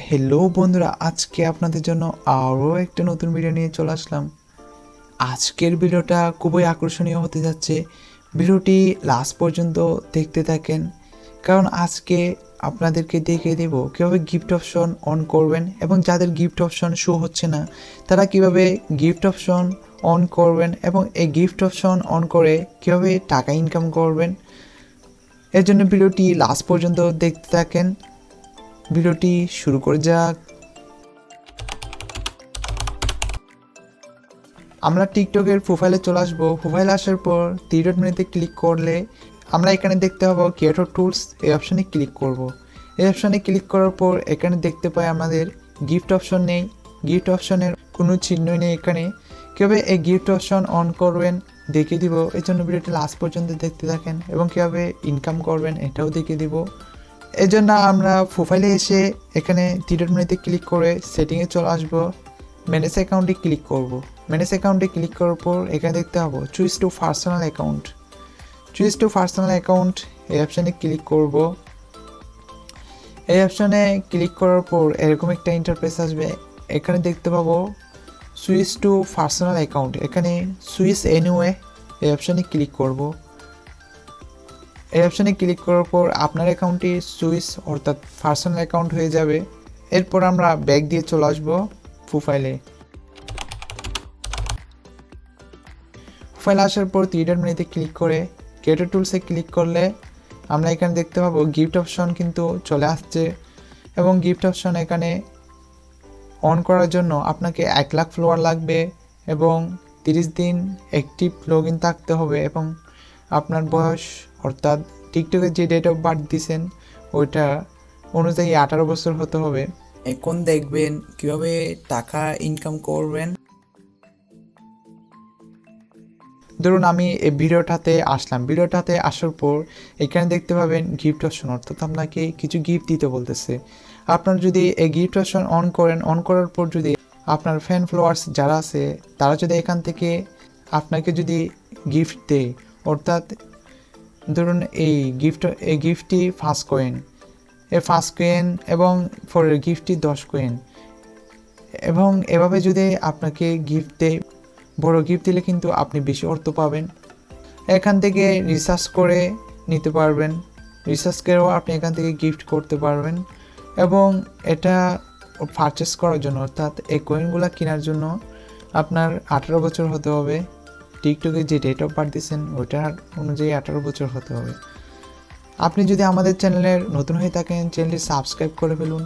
Hello বন্ধুরা, আজকে আপনাদের জন্য আরও একটা নতুন ভিডিও নিয়ে চলে আসলাম। আজকের ভিডিওটা খুবই আকর্ষণীয় হতে যাচ্ছে। ভিডিওটি লাস্ট পর্যন্ত দেখতে থাকেন, কারণ আজকে আপনাদেরকে দেখিয়ে দেব কীভাবে গিফট অপশন অন করবেন এবং যাদের গিফট অপশন শো হচ্ছে না তারা কিভাবে গিফট অপশন অন করবেন এবং এই গিফট অপশন অন করে কীভাবে টাকা ইনকাম করবেন। এর জন্য ভিডিওটি লাস্ট পর্যন্ত দেখতে থাকেন। ভিডিওটি শুরু করে যাক। আমরা টিকটকের প্রোফাইলে চলে আসবো। প্রোফাইলে আসার পর 3 ডট মেনুতে ক্লিক করলে আমরা এখানে দেখতে পাবো ক্রিয়েটর টুলস, এই অপশানে ক্লিক করব। এই অপশানে ক্লিক করার পর এখানে দেখতে পাই আমাদের গিফট অপশন নেই, গিফট অপশনের কোনো চিহ্নই নেই। এখানে কীভাবে এই গিফট অপশন অন করবেন দেখিয়ে দিব। এই জন্য ভিডিওটি লাস্ট পর্যন্ত দেখতে থাকেন এবং কীভাবে ইনকাম করবেন এটাও দেখিয়ে দিব। এই জন্য আমরা প্রোফাইলে এসে এখানে 3 ডট মেনুতে ক্লিক করে সেটিংয়ে চলে আসবো। ম্যানেজ অ্যাকাউন্টে ক্লিক করব। ম্যানেজ অ্যাকাউন্টে ক্লিক করার পর এখানে দেখতে পাবো choose to personal account. Choose to personal account এই অপশানে ক্লিক করব। এই অপশানে ক্লিক করার পর এরকম একটা ইন্টারফেস আসবে। এখানে দেখতে পাবো সুইচ টু পার্সোনাল অ্যাকাউন্ট, এখানে সুইচ এনিওয়ে এই অপশানে ক্লিক করব। এই অপশানে ক্লিক করার পর আপনার অ্যাকাউন্টটি সুইচ অর্থাৎ পার্সোনাল অ্যাকাউন্ট হয়ে যাবে। এরপর আমরা ব্যাক দিয়ে চলে আসবো প্রোফাইলে। প্রোফাইলে আসার পর 3 ডট মেনুতে ক্লিক করে ক্রিয়েটর টুলসে ক্লিক করলে আমরা এখানে দেখতে পাবো গিফট অপশন কিন্তু চলে আসছে এবং গিফট অপশন এখানে অন করার জন্য আপনাকে 1 লাখ ফলোয়ার লাগবে এবং 30 দিন অ্যাক্টিভ লগ ইন থাকতে হবে এবং আপনার বয়স অর্থাৎ টিকটকে যে ডেট অফ বার্থ দিয়েছেন ওইটা অনুযায়ী 18 বছর হতে হবে। এখন দেখবেন কিভাবে টাকা ইনকাম করবেন। ধরুন আমি এই ভিডিওটাতে আসলাম, ভিডিওটাতে আসার পর এখানে দেখতে পাবেন গিফট অপশন, অর্থাৎ আপনাকে কিছু গিফট দিতে বলতেছে। আপনার যদি এই গিফট অপশন অন করেন, অন করার পর যদি আপনার ফ্যান ফলোয়ার্স যারা আছে তারা যদি এখান থেকে আপনাকে যদি গিফট দেয়, অর্থাৎ ধরুন এই গিফটটি 5 কয়েন, এই 5 কয়েন এবং পরের গিফটটি 10 কয়েন এবং এভাবে যদি আপনাকে গিফট দেয়, বড় গিফট দিলে কিন্তু আপনি বেশি অর্থ পাবেন। এখান থেকে রিসার্চ করে নিতে পারবেন, রিসার্চ করেও আপনি এখান থেকে গিফট করতে পারবেন এবং এটা পারচেস করার জন্য অর্থাৎ এই কয়েনগুলো কেনার জন্য আপনার 18 বছর হতে হবে। টিকটকে যে ডেট অফ বার্থ দিয়েছেন ওইটার অনুযায়ী 18 বছর হতে হবে। আপনি যদি আমাদের চ্যানেলের নতুন হয়ে থাকেন চ্যানেলটি সাবস্ক্রাইব করে ফেলুন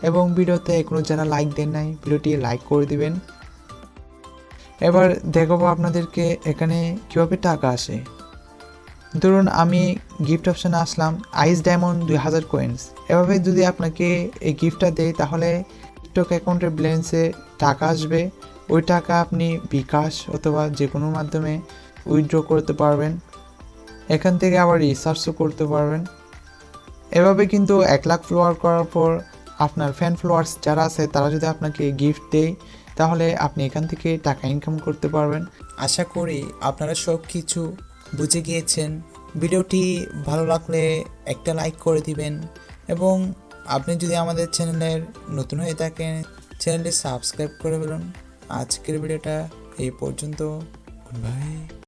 এবং ভিডিওতে এখনও যারা লাইক দেন নাই ভিডিওটি লাইক করে দিবেন। এবার দেখাবো আপনাদেরকে এখানে কীভাবে টাকা আসে। ধরুন আমি গিফট অপশানে আসলাম, আইস ডায়মন্ড 2000 কয়েন্স। এভাবে যদি আপনাকে এই গিফটটা দেয় তাহলে টিকটক অ্যাকাউন্টের ব্যালেন্সে টাকা আসবে। ওই টাকা আপনি বিকাশ অথবা যে কোনো মাধ্যমে উইথড্র করতে পারবেন, এখান থেকে আবার রিসার্চও করতে পারবেন। এভাবে কিন্তু 1 লাখ ফলোয়ার করার পর আপনার ফ্যান ফলোয়ার্স যারা আছে তারা যদি আপনাকে গিফট দেয় তাহলে আপনি এখান থেকে টাকা ইনকাম করতে পারবেন। আশা করি আপনারা সব কিছু বুঝে গিয়েছেন। ভিডিওটি ভালো লাগলে একটা লাইক করে দিবেন এবং আপনি যদি আমাদের চ্যানেলের নতুন হয়ে থাকেন চ্যানেলটি সাবস্ক্রাইব করে ফেলুন। আজকের ভিডিওটা এই পর্যন্ত। বাই।